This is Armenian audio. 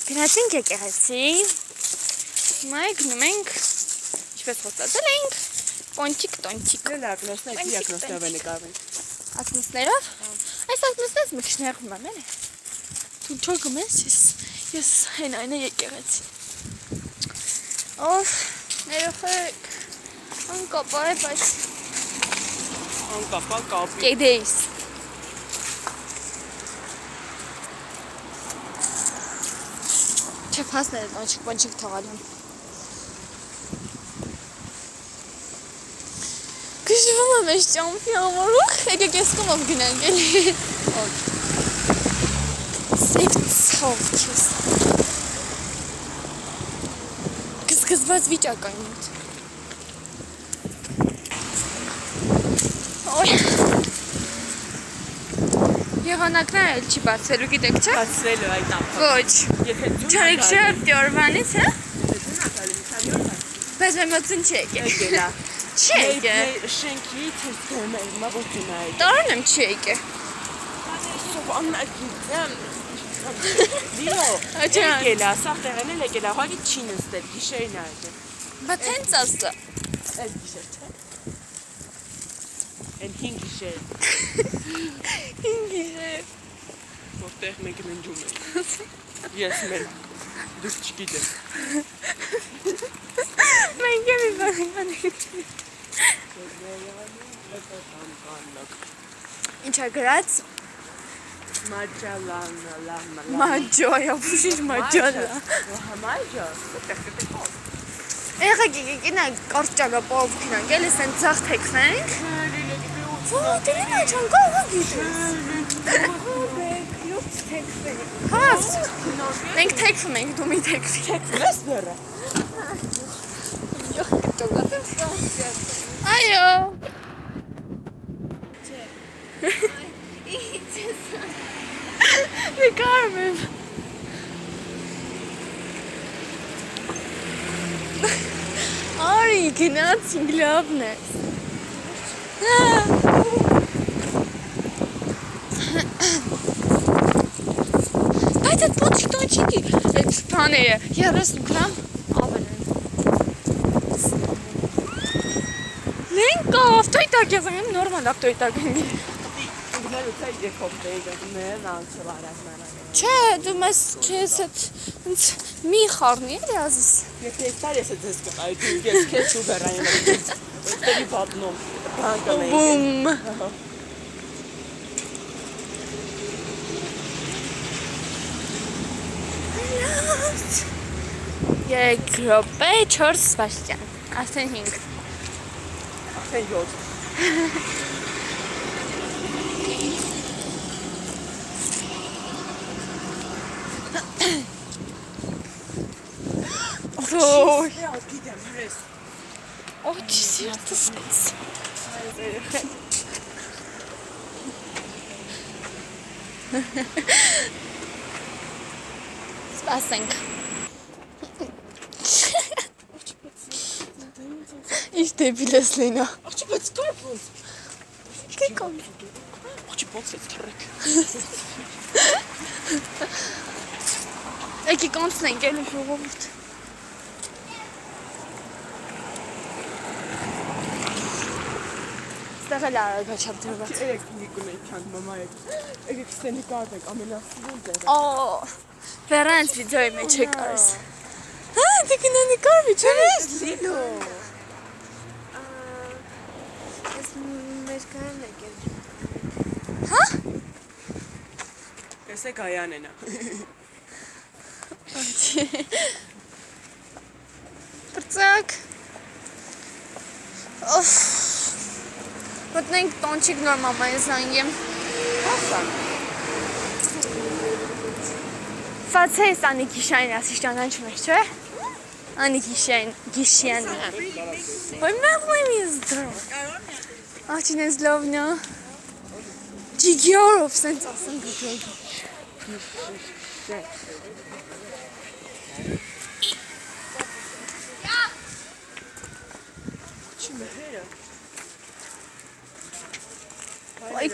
Գնացինք եկեղեցի։ Մենք գնում ենք, ինչպես խոսածել ենք, տոնչիկ։ Լակնոսներ, դիակնոսներ են կարվեն։ Ակնուսներով։ Այս ակնուսներից մի քիչ նեղվում եմ, էլի։ Դու չո գնես, ես այն եկեղեցի։ Ով, ներողեք։ Անկապա է, բայց Անկապա կապի։ Կեդեիս։ Չէ, փասները տոնչիկ թողալում։ Գժվում եմ ես ճամփի ամորուխ, եկեք ես կոմով գնանք էլի։ Սև ցավ քեզ։ Կզգզված վիճակային մոտ։ Ոյ։ Եղանակները էլ չի բացվելու, գիտեք չէ։ Բացվելու այդ ապա։ Ոչ։ Չարեք շերտի օրվանից, հա։ Բայց մեր մոտուն չի եկել։ Եկելա։ Չի եկել։ Շենքի թեստում է, մաբոտում է։ Տարոն եմ չի եկել։ Սով աննագիտեմ։ Լիո, եկելա, սաղ տեղեն էլ եկելա, հագի չի նստել, գիշերին է եկել։ Բայց հենց ասա։ Այս գիշեր չէ։ Են հին գիշեր։ Հին գիշեր։ Որտեղ մենք ննջում ենք։ Ես մենք, դուք չգիտեմ։ Մենք եմ իբանանք։ Ինչա գրած։ Մաջոյա, բուշիչ մաջալա։ Մաջո, Եղեք եկինակ կարճ ճագապով կինանք, էլ ես են ձախ թեքվենք։ Դերին աչան կաղը գիտես։ Հաս, մենք թեքվում ենք, դու մի թեքվի։ Լես բերը։ Յող կճոգատեմ։ Այո։ Մի կարմ եմ։ Արի, գնացինք լավն ես։ Բայց այդ պոչիկ տոնչիկի, այդ բաները, 30 գրամ ավել են։ Նեն կա, ավտոյտակ ես եմ, նորմալ ավտոյտակ եմ։ Գնալու թե եկով դեգներ անցվարած մանան։ Չէ, դու մեզ քեզ հետ մի խառնի էլի ազիս։ Եթե տար ես ձեզ կտայի դու ես քեզ ու բերային ես դեպի պատնում բանկը մենք։ Բում։ Երեք րոպե 4 վայրկյան, արդեն 5։ Արդեն 7։ Ոյ, Գիտեմ, հրես։ օջի սիրտս ես։ Սպասենք։ Ինչ դեպիլ ես Լենա։ Աղջի, բայց կար ոնց։ Կիկոմ։ Աղջի, ոնց ես թրեք։ Եկի կանցնենք էլի ժողովուրդ։ Ստեղ էլ արագաչապ դրված։ Երեք նիկուն ենք չանք մամա եկ։ Եկեք ստենի կարդեք, ամենասիրուն տեղը։ Օ, վերանց վիդեոյի մեջ է կարս։ Հա, դե գնա նկարվի, չեր ես։ Լիլո։ Ես մեր կանն եկել։ Հա? Տեսեք այանենա։ Պրծակ։ Ոֆ։ Մտնենք տոնչիկ նոր մամայի զանգեմ։ Հասան։ Ֆացես Անի Գիշյանին ասի ճանաչում ես, չէ՞։ Անի Գիշյան։ Ոյ մեղմ ես դրո։ Աղջին ես լավնա։ Ջիգյորով սենց ասեմ գտոյ։ Չի մհերը։ Այ